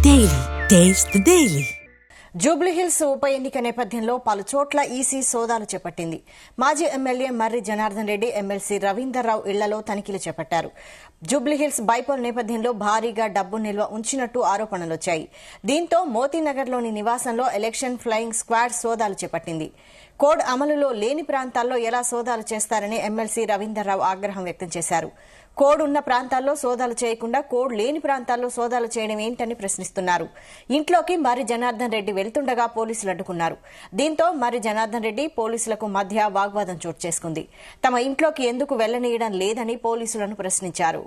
Daily. Taste the Daily. Jubilee Hills ఉప ఎన్నిక నేపథ్యంలో పలు చోట్ల ఈసీ సోదాలు చేపట్టింది. మాజీ ఎమ్మెల్యే మర్రి జనార్దన్ రెడ్డి, ఎమ్మెల్సీ రవీందర్ రావు ఇళ్లలో తనిఖీలు చేపట్టారు. జూబ్లీహిల్స్ బైపోల్ నేపథ్యంలో భారీగా డబ్బు నిల్వ ఉంచినట్టు ఆరోపణలొచ్చాయి. దీంతో మోతీనగర్లోని నివాసంలో ఎలక్షన్ ఫ్లయింగ్ స్క్వాడ్ సోదాలు చేపట్టింది. కోడ్ అమలులో లేని ప్రాంతాల్లో ఎలా సోదాలు చేస్తారని ఎమ్మెల్సీ రవీందర్ రావు ఆగ్రహం వ్యక్తం చేశారు. కోడ్ ఉన్న ప్రాంతాల్లో సోదాలు చేయకుండా కోడ్ లేని ప్రాంతాల్లో సోదాలు చేయడం ఏంటని ప్రశ్నిస్తున్నారు. ఇంట్లోకి మర్రి జనార్దన్ రెడ్డి వెళ్తుండగా పోలీసులు అడ్డుకున్నారు. దీంతో మర్రి జనార్దన్ రెడ్డి పోలీసులకు మధ్య వాగ్వాదం చోటు చేసుకుంది. తమ ఇంట్లోకి ఎందుకు వెళ్లనీయడం లేదని పోలీసులను ప్రశ్నించారు.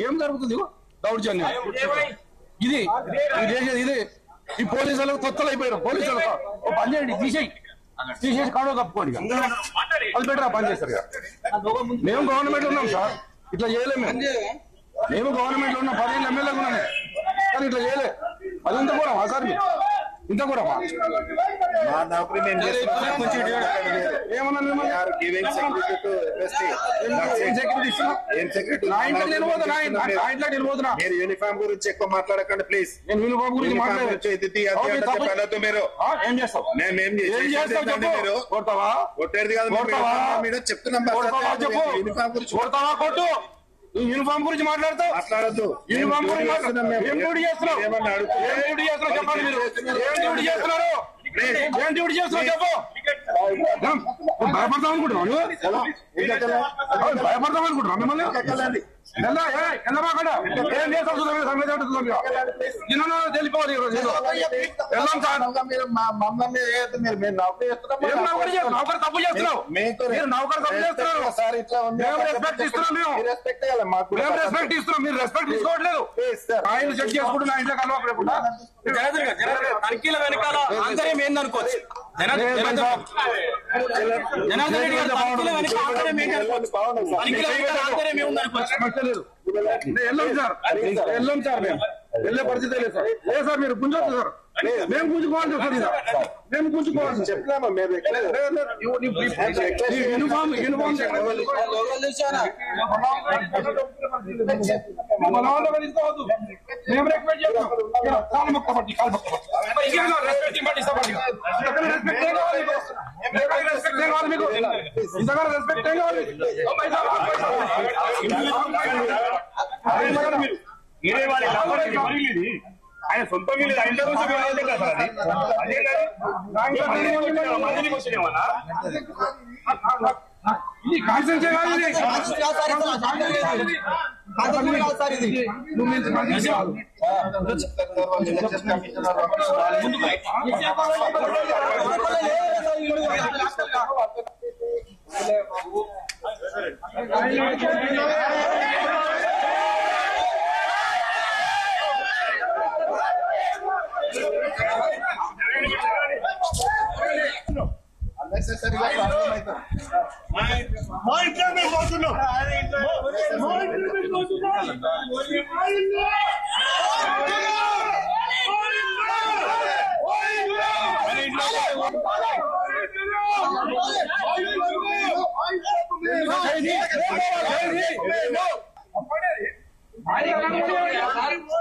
ఏం జరుగుతుంది దౌర్జన్యం ఇది ఇది ఈ పోలీసులకు కొత్తలు అయిపోయారు. పోలీసులకు పని చేయండి, తీసేసి కాడో కప్పుకోండి. అది బెటర్ పని చేస్తారు. మేము గవర్నమెంట్ ఉన్నాం సార్, ఇట్లా చేయలేము. మేము గవర్నమెంట్ లో ఉన్నాం, 10 ఎమ్మెల్యేలు ఉన్నాం, కానీ ఇట్లా చేయలే. అది ఇంత కూడా సార్, ఇంత కూడా యూనిఫామ్ గురించి ఎక్కువ మాట్లాడకండి ప్లీజ్. నేను యూనిఫామ్ గురించి మీరు ఏం చేస్తావు? మీరు కొట్టేది కాదు, మీరు చెప్తున్నాం. యూనిఫామ్ గురించి కొట్టు. యూనిఫామ్ గురించి మాట్లాడద్దు. యూనిఫామ్ గురించి ఏం డ్యూటీ చేస్తున్నావు? చెప్పండి. మీరు ఏం డ్యూటీ చేస్తున్నావు చెప్పు. భయపడతాం అనుకుంటున్నావు? భయపడతాం అనుకుంటున్నావు? మిమ్మల్ని తెలిపోవాలి. తప్పు చేస్తున్నావు. రెస్పెక్ట్ ఇస్తున్నాం, మీరు రెస్పెక్ట్ తీసుకోవట్లేదు. ఆయన చెక్ చేసుకుంటూ నా ఇంట్లో కలవకుండా తనిఖీల వెనకాల ఆంతర్యం ఏందనుకోవచ్చు. జనార్దన్ రెడ్డి గారు తనిఖీల వెనక ఆంతర్యం ఏముందనుకోవచ్చు. వెళ్ళాం సార్, మేము వెళ్ళే పరిస్థితి లేదు సార్. లేదు సార్, మీరు గుంజొద్దు సార్. మేము గుంజుకోవాలి సార్, మేము గుంజుకోవాలి చెప్తామా? యూనిఫామ్ మేము రికమెండ్ చేస్తాం. కాలు మొక్క పట్టి రెస్పెక్ట్ కావాలి మీకు. ఇంతగా రెస్పెక్ట్ ఏం కావాలి? ఆయన సొంత మీద మా ఇంట్లో మేము పోతున్నాం. మా ఇంట్లో మేము పోతున్నాం.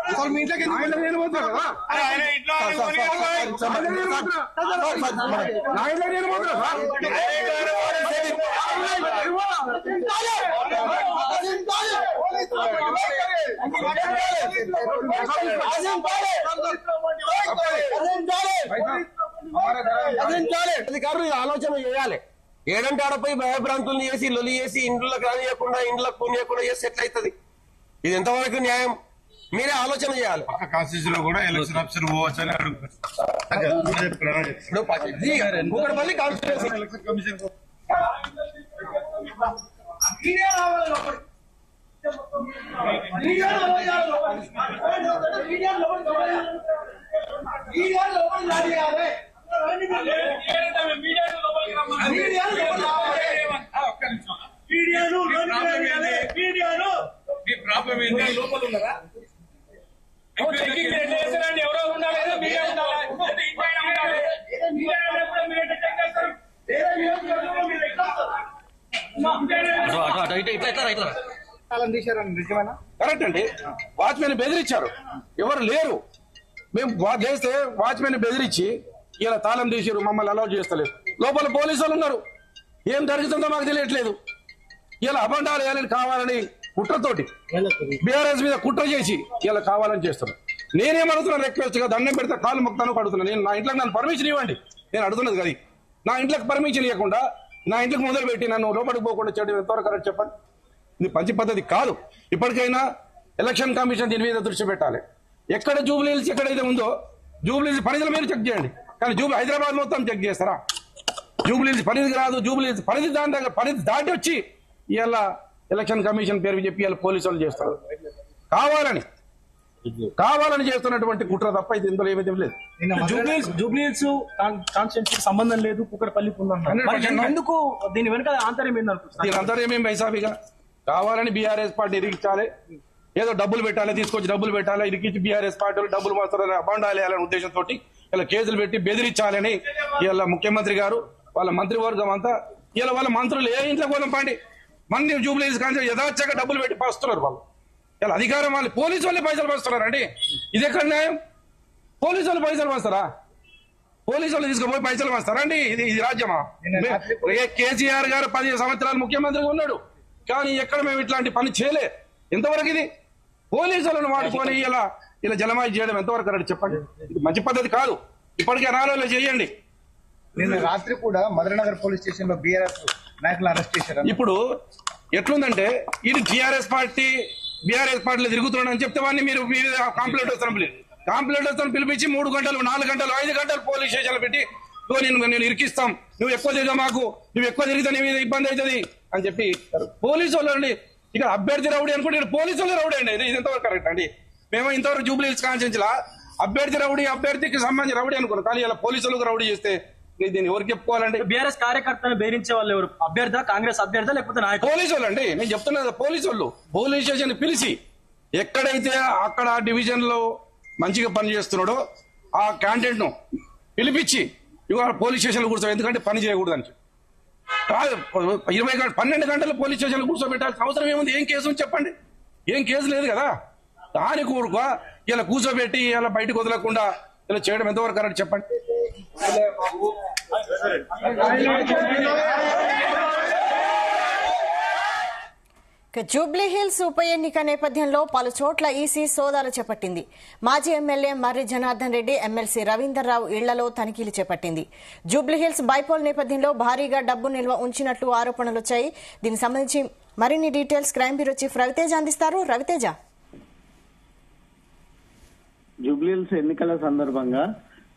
అసలు మీ ఇంట్లోకి నేను పోతున్నా కదా, నా ఇంట్లో నేను పోతున్నా అధికారులు ఈ ఆలోచన చేయాలి. ఏడంటే ఆడపోయి భయభ్రాంతుల్ని చేసి లొలి చేసి ఇండ్లకు రానియకుండా ఇండ్లకు కొనియకుండా చేసి ఎట్లయితుంది? ఇది ఎంతవరకు న్యాయం? మీరే ఆలోచన చేయాలి. కాన్స్టిట్యూషన్ లో కూడా ఎలక్షన్ ఆఫీసర్ పోవచ్చు అని Kukatpally constituency election commission problem ఏంటి? లోపల ఉన్నారా? ఎవరో ఉండాలి, మీరే ఉండాలి. కరెక్ట్ అండి. వాచ్మెన్ బెదిరించారు, ఎవరు లేరు. మేము చేస్తే వాచ్మెన్ బెదిరించి ఇలా తాళం తీసారు, మమ్మల్ని అలౌ చేస్తలేదు. లోపల పోలీసులు ఉన్నారు, ఏం జరుగుతుందో మాకు తెలియట్లేదు. ఇలా అబండాలు వేయాలని కావాలని కుట్రతోటి బీఆర్ఎస్ మీద కుట్ర చేసి ఇలా కావాలని చేస్తున్నారు. నేనేమడుగుతున్నాను, రిక్వెస్ట్ గా దండం పెడితే కాలు మొక్తాను అడుగుతున్నాను. నేను నా ఇంట్లోకి నన్ను పర్మిషన్ ఇవ్వండి, నేను అడుగుతున్నది కదా. నా ఇంట్లోకి పర్మిషన్ ఇవ్వకుండా నా ఇంట్లోకి మొదలు పెట్టి నన్ను లోపలికి పోకుండా చేయడం ఎంతవరకు కరెక్ట్ చెప్పండి? ఇది మంచి పద్ధతి కాదు. ఇప్పటికైనా ఎలక్షన్ కమిషన్ దీని మీద దృష్టి పెట్టాలి. ఎక్కడ జూబ్లీ హిల్స్ ఎక్కడైతే ఉందో జూబ్లీ హిల్స్ పరిధిలో మీరు చెక్ చేయండి, కానీ హైదరాబాద్ మొత్తం చెక్ చేస్తారా? జూబ్లీ హిల్స్ పరిధికి రాదు. జూబ్లీ హిల్స్ పరిధి దాని దగ్గర పరిధి దాటి వచ్చి ఇలా ఎలక్షన్ కమిషన్ పేరు చెప్పి ఇలా పోలీసులు చేస్తారు. కావాలని చేస్తున్నటువంటి కుట్ర తప్ప ఇది ఇందులో ఏమైతే లేదు. జూబ్లీ హిల్స్ కాన్స్టిట్యూన్సీకి సంబంధం లేదు, కూకట్పల్లి ఎందుకు? దీని వెనుక ఆంతర్యం ఏంటనుకుంటున్నారు? దీని అంతర్యం ఏం వైసాబిగా కావాలని బీఆర్ఎస్ పార్టీ ఇరికించాలి, ఏదో డబ్బులు పెట్టాలి, తీసుకొచ్చి డబ్బులు పెట్టాలి, ఇరికించి బీఆర్ఎస్ పార్టీలు డబ్బులు మాత్రం అబాండాలి అనే ఉద్దేశంతో ఇలా కేసులు పెట్టి బెదిరించాలని ఇలా ముఖ్యమంత్రి గారు వాళ్ళ మంత్రివర్గం అంతా ఇలా వాళ్ళ మంత్రులు ఏ ఇంట్లో పోదాం పండి మంది జూబ్లీ హిల్స్ కానీ యథాచ్ఛగా డబ్బులు పెట్టి పంచుతున్నారు. వాళ్ళు ఇలా అధికారం వాళ్ళు పోలీసు వాళ్ళే పైసలు పంచుతున్నారు అండి. ఇది ఎక్కడ న్యాయం? పోలీసు వాళ్ళు పైసలు పంచుతారా? పోలీసు వాళ్ళు తీసుకుపోయి పైసలు పంచుతారా అండి? ఇది రాజ్యమా? కేసీఆర్ గారు 10 సంవత్సరాలు ముఖ్యమంత్రిగా ఉన్నాడు, కానీ ఎక్కడ మేము ఇట్లాంటి పని చేయలే. ఎంతవరకు ఇది? పోలీసులను వాడుకొని ఇలా జలమాయి చేయడం ఎంతవరకు కరెక్ట్ చెప్పండి? ఇది మంచి పద్ధతి కాదు. ఇప్పటికే అనాలో చేయండి. నిన్న రాత్రి కూడా మధురనగర్ పోలీస్ స్టేషన్ లో బీఆర్ఎస్ నాయకులు అరెస్ట్ చేశారు. ఇప్పుడు ఎట్లుందంటే ఇది బీఆర్ఎస్ పార్టీలో తిరుగుతున్నాడని చెప్తే వాడిని మీరు కంప్లైంట్ వస్తాను పిలిపించి 3 గంటలు 4 గంటలు 5 గంటలు పోలీస్ స్టేషన్లో పెట్టి నేను ఇరికిస్తాం, నువ్వు ఎక్కువ తిరిగా మాకు, నువ్వు ఎక్కువ తిరిగితే నీ మీద ఇబ్బంది అవుతుంది అని చెప్పి పోలీసు వాళ్ళు ఇక్కడ అభ్యర్థి రౌడీ అనుకుంటే ఇక్కడ పోలీసు వాళ్ళు రౌడీ అండి. ఇది ఎంతవరకు కరెక్ట్ అండి? మేము ఇంతవరకు జూబ్లీ హిల్స్ కాన్స్టిట్యూన్సీలా అభ్యర్థికి సంబంధించి రౌడీ అనుకున్నాం, కానీ ఇలా పోలీసులకు రౌడీ చేస్తే దీన్ని ఎవరికి చెప్పుకోవాలండి? బీఆర్ఎస్ కార్యకర్తలు బెదిరించే వాళ్ళు ఎవరు? అభ్యర్థి, కాంగ్రెస్ అభ్యర్థి, లేకపోతే పోలీసు వాళ్ళు అండి. నేను చెప్తున్నా, పోలీసు వాళ్ళు పోలీస్ స్టేషన్ పిలిచి ఎక్కడైతే అక్కడ డివిజన్ లో మంచిగా పని చేస్తున్నాడో ఆ క్యాండిడేట్ ను పిలిపించి ఇవాళ పోలీస్ స్టేషన్ లో కూర్చో, ఎందుకంటే పని చేయకూడదని 12 గంటలు పోలీస్ స్టేషన్ లో కూర్చోబెట్టాల్సిన అవసరం ఏముంది? ఏం కేసు ఉంది చెప్పండి? ఏం కేసు లేదు కదా. దాని కూడా ఇలా కూర్చోబెట్టి ఇలా బయటకు వదలకుండా ఇలా చేయడం ఎంతవరకు కరెక్ట్ చెప్పండి? జూబ్లీ హిల్స్ ఉప ఎన్నిక నేపథ్యంలో పలు చోట్ల ఈసీ సోదాలు చేపట్టింది. మాజీ ఎమ్మెల్యే మర్రి జనార్దన్ రెడ్డి, ఎమ్మెల్సీ రవీందర్ రావు ఇళ్లలో తనిఖీలు చేపట్టింది. జూబ్లీ హిల్స్ బైపోల్ నేపథ్యంలో భారీగా డబ్బు నిల్వ ఉంచినట్లు ఆరోపణలు వచ్చాయి. దీనికి సంబంధించి మరిన్ని details crime bureau chief Raviteja అందిస్తారు. రవితేజ, జూబ్లీ హిల్స్ ఎన్నికల సందర్భంగా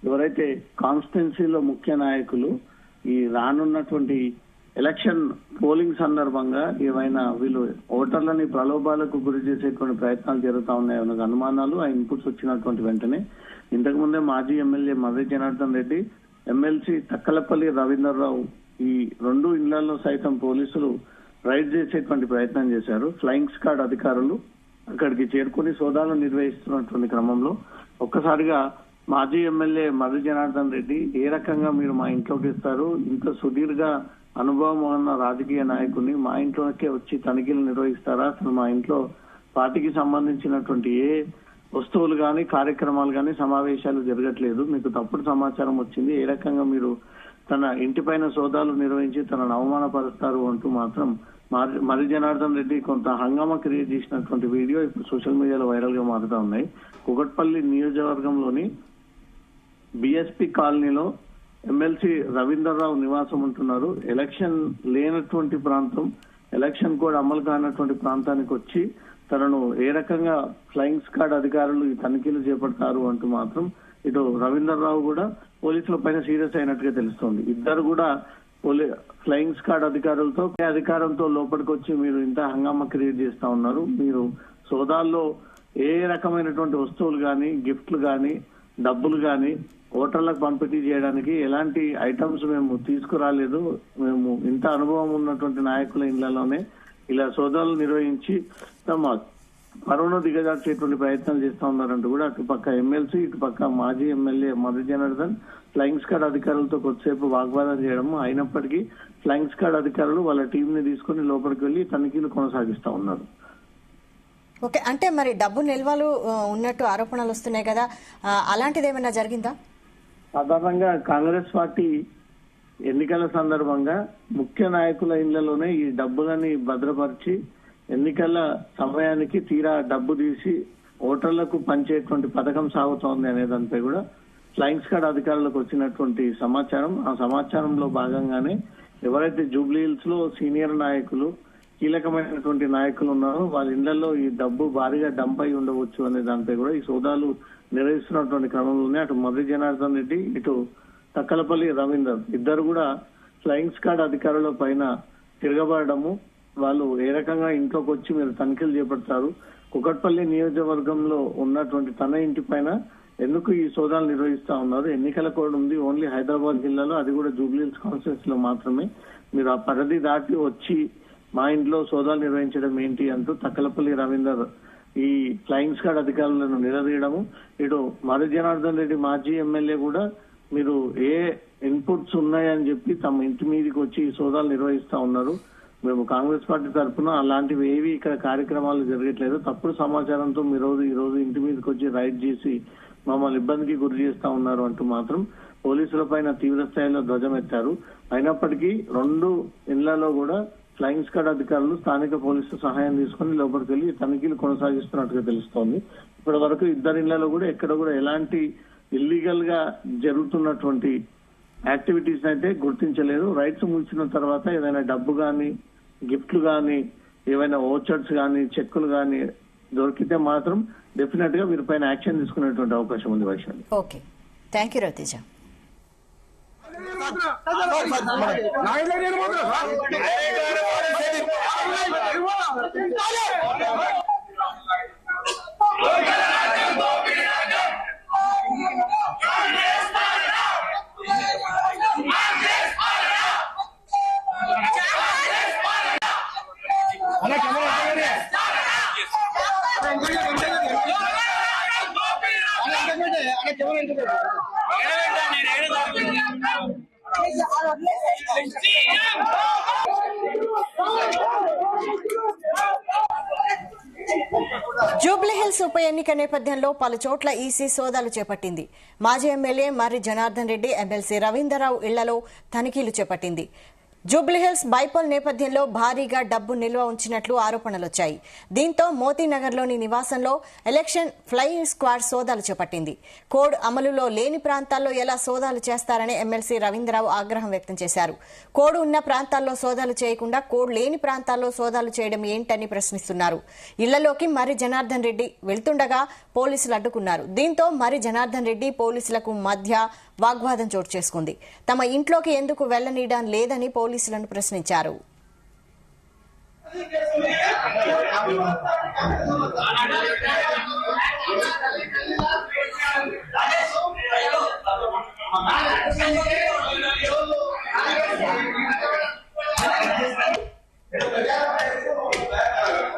ఎవరైతే కాన్స్టిట్యున్సీలో ముఖ్య నాయకులు ఈ రానున్నటువంటి ఎలక్షన్ పోలింగ్ సందర్భంగా ఏమైనా వీళ్ళు ఓటర్లని ప్రలోభాలకు గురి చేసేటువంటి ప్రయత్నాలు జరుగుతా ఉన్నాయన్న అనుమానాలు, ఆ ఇన్పుట్స్ వచ్చినటువంటి వెంటనే ఇంతకుముందే మాజీ ఎమ్మెల్యే మర్రి జనార్దన్ రెడ్డి, ఎమ్మెల్సీ తక్కలపల్లి రవీందర్ రావు ఈ 2 ఇళ్లలో సైతం పోలీసులు రైడ్ చేసేటువంటి ప్రయత్నం చేశారు. ఫ్లయింగ్ స్క్వాడ్ అధికారులు అక్కడికి చేరుకుని సోదాలు నిర్వహిస్తున్నటువంటి క్రమంలో ఒక్కసారిగా మాజీ ఎమ్మెల్యే మర్రి జనార్దన్ రెడ్డి ఏ రకంగా మీరు మా ఇంట్లోకి ఇస్తారు, ఇంత సుదీర్ఘ అనుభవం ఉన్న రాజకీయ నాయకుడిని మా ఇంట్లోకే వచ్చి తనిఖీలు నిర్వహిస్తారా, అసలు మా ఇంట్లో పార్టీకి సంబంధించినటువంటి ఏ వస్తువులు కానీ కార్యక్రమాలు కానీ సమావేశాలు జరగట్లేదు, మీకు తప్పుడు సమాచారం వచ్చింది, ఏ రకంగా మీరు తన ఇంటిపైన సోదాలు నిర్వహించి తనను అవమానపరుస్తారు అంటూ మాత్రం మర్రి జనార్దన్ రెడ్డి కొంత హంగామా క్రియేట్ చేసినటువంటి వీడియో ఇప్పుడు సోషల్ మీడియాలో వైరల్ గా మారుతా ఉన్నాయి. కుకట్పల్లి నియోజకవర్గంలోని బిఎస్పీ కాలనీలో ఎమ్మెల్సీ రవీందర్ రావు నివాసం ఉంటున్నారు. ఎలక్షన్ లేనటువంటి ప్రాంతం, ఎలక్షన్ కోడ్ అమలు కానటువంటి ప్రాంతానికి వచ్చి తనను ఏ రకంగా ఫ్లయింగ్ స్క్వాడ్ అధికారులు ఈ తనిఖీలు చేపడతారు అంటూ మాత్రం ఇటు రవీందర్ రావు కూడా పోలీసుల పైన సీరియస్ అయినట్టుగా తెలుస్తోంది. ఇద్దరు కూడా ఫ్లయింగ్ స్క్వాడ్ అధికారులతో అధికారంతో లోపలికి వచ్చి మీరు ఇంత హంగామా క్రియేట్ చేస్తా ఉన్నారు, మీరు సోదాల్లో ఏ రకమైనటువంటి వస్తువులు కానీ గిఫ్ట్లు కానీ డబ్బులు కానీ ఓటర్లకు పంపిణీ చేయడానికి ఎలాంటి ఐటమ్స్ మేము తీసుకురాలేదు, మేము ఇంత అనుభవం ఉన్నటువంటి నాయకుల ఇళ్లలోనే ఇలా సోదాలు నిర్వహించి తమ పరువును దిగజార్చేటువంటి ప్రయత్నాలు చేస్తా ఉన్నారంటూ కూడా అటుపక్క ఎమ్మెల్సీ ఇటుపక్క మాజీ MLA Marri Janardhan flying squad అధికారులతో కొద్దిసేపు వాగ్వాదం చేయడం, అయినప్పటికీ ఫ్లయింగ్ స్క్వాడ్ అధికారులు వాళ్ళ టీం ని తీసుకుని లోపలికి వెళ్లి తనిఖీలు కొనసాగిస్తా ఉన్నారు. ఓకే, అంటే మరి డబ్బు నిల్వలు ఉన్నట్టు ఆరోపణలు వస్తున్నాయి కదా, అలాంటిది ఏమైనా జరిగిందా? సాధారణంగా కాంగ్రెస్ పార్టీ ఎన్నికల సందర్భంగా ముఖ్య నాయకుల ఇళ్లలోనే ఈ డబ్బులని భద్రపరిచి ఎన్నికల సమయానికి తీరా డబ్బు తీసి ఓటర్లకు పంచేటువంటి పథకం సాగుతోంది అనే దానిపై కూడా ఫ్లయింగ్ స్క్వాడ్ అధికారులకు వచ్చినటువంటి సమాచారం, ఆ సమాచారంలో భాగంగానే ఎవరైతే జూబ్లీ హిల్స్ లో సీనియర్ నాయకులు కీలకమైనటువంటి నాయకులు ఉన్నారో వాళ్ళ ఇళ్లలో ఈ డబ్బు భారీగా డంప్ అయి ఉండవచ్చు అనే దానిపై కూడా ఈ సోదాలు నిర్వహిస్తున్నటువంటి క్రమంలోనే అటు మర్రి జనార్దన్ రెడ్డి ఇటు తక్కలపల్లి రవీందర్ ఇద్దరు కూడా ఫ్లయింగ్ స్క్వాడ్ అధికారుల పైన తిరగబడము, వాళ్ళు ఏ రకంగా ఇంట్లోకి వచ్చి మీరు తనిఖీలు చేపడతారు, కుకట్పల్లి నియోజకవర్గంలో ఉన్నటువంటి తన ఇంటి పైన ఎందుకు ఈ సోదాలు నిర్వహిస్తా ఉన్నారు, ఎన్నికల కోడ్ ఉంది ఓన్లీ హైదరాబాద్ జిల్లాలో, అది కూడా జూబ్లీ హిల్స్ కాన్స్టిట్యూన్సీ లో మాత్రమే, మీరు ఆ పరిధి దాటి వచ్చి మా ఇంట్లో సోదాలు నిర్వహించడం ఏంటి అంటూ తక్కలపల్లి రవీందర్ ఈ ఫ్లయింగ్ స్క్వాడ్ అధికారులను నిలదీయడము, ఇటు మర్రి జనార్దన్ రెడ్డి మాజీ ఎమ్మెల్యే కూడా మీరు ఏ ఇన్పుట్స్ ఉన్నాయని చెప్పి తమ ఇంటి మీదకి వచ్చి ఈ సోదాలు నిర్వహిస్తా ఉన్నారు, మేము కాంగ్రెస్ పార్టీ తరఫున అలాంటివి ఏవి ఇక్కడ కార్యక్రమాలు జరగట్లేదు, తప్పుడు సమాచారంతో ఈ రోజు ఇంటి మీదకి వచ్చి రైడ్ చేసి మమ్మల్ని ఇబ్బందికి గురి చేస్తా ఉన్నారు అంటూ మాత్రం పోలీసుల పైన తీవ్ర స్థాయిలో ధ్వజమెత్తారు. అయినప్పటికీ రెండు ఇళ్లలో కూడా ఫ్లయింగ్ స్క్వాడ్ అధికారులు స్థానిక పోలీసుల సహాయం తీసుకుని లోపలికి వెళ్లి తనిఖీలు కొనసాగిస్తున్నట్టుగా తెలుస్తోంది. ఇప్పటి వరకు ఇద్దరి ఇళ్లలో కూడా ఎక్కడ కూడా ఎలాంటి ఇల్లీగల్ గా జరుగుతున్నటువంటి యాక్టివిటీస్ అయితే గుర్తించలేదు. రైట్స్ ముగిసిన తర్వాత ఏదైనా డబ్బు గాని గిఫ్ట్లు గాని ఏవైనా ఓచర్స్ గాని చెక్కులు గాని దొరికితే మాత్రం డెఫినెట్ గా వీరిపైన యాక్షన్ తీసుకునేటువంటి అవకాశం ఉంది. Vaishali. Okay, thank you Raviteja. Jubilee Hills ఉప ఎన్నిక నేపథ్యంలో పలు చోట్ల ఈసీ సోదాలు చేపట్టింది. మాజీ ఎమ్మెల్యే మర్రి జనార్దన్ రెడ్డి, ఎమ్మెల్సీ రవీందర్ రావు ఇళ్లలో తనిఖీలు చేపట్టింది. జూబ్లీహిల్స్ బైపోల్ నేపథ్యంలో భారీగా డబ్బు నిల్వ ఉంచినట్లు ఆరోపణలొచ్చాయి. దీంతో మోతీనగర్లోని నివాసంలో ఎలక్షన్ ఫ్లయింగ్ స్క్వాడ్ సోదాలు చేపట్టింది. కోడ్ అమలులో లేని ప్రాంతాల్లో ఎలా సోదాలు చేస్తారని ఎమ్మెల్సీ రవీంద్రరావు ఆగ్రహం వ్యక్తం చేశారు. కోడ్ ఉన్న ప్రాంతాల్లో సోదాలు చేయకుండా కోడ్ లేని ప్రాంతాల్లో సోదాలు చేయడం ఏంటని ప్రశ్నిస్తున్నారు. ఇళ్లలోకి మర్రి జనార్దన్ రెడ్డి వెళ్తుండగా పోలీసులు అడ్డుకున్నారు. దీంతో మర్రి జనార్దన్ రెడ్డి పోలీసులకు మధ్య వాగ్వాదం చోటు చేసుకుంది. తమ ఇంట్లోకి ఎందుకు వెళ్లనీయడం లేదని పోలీసులను ప్రశ్నించారు.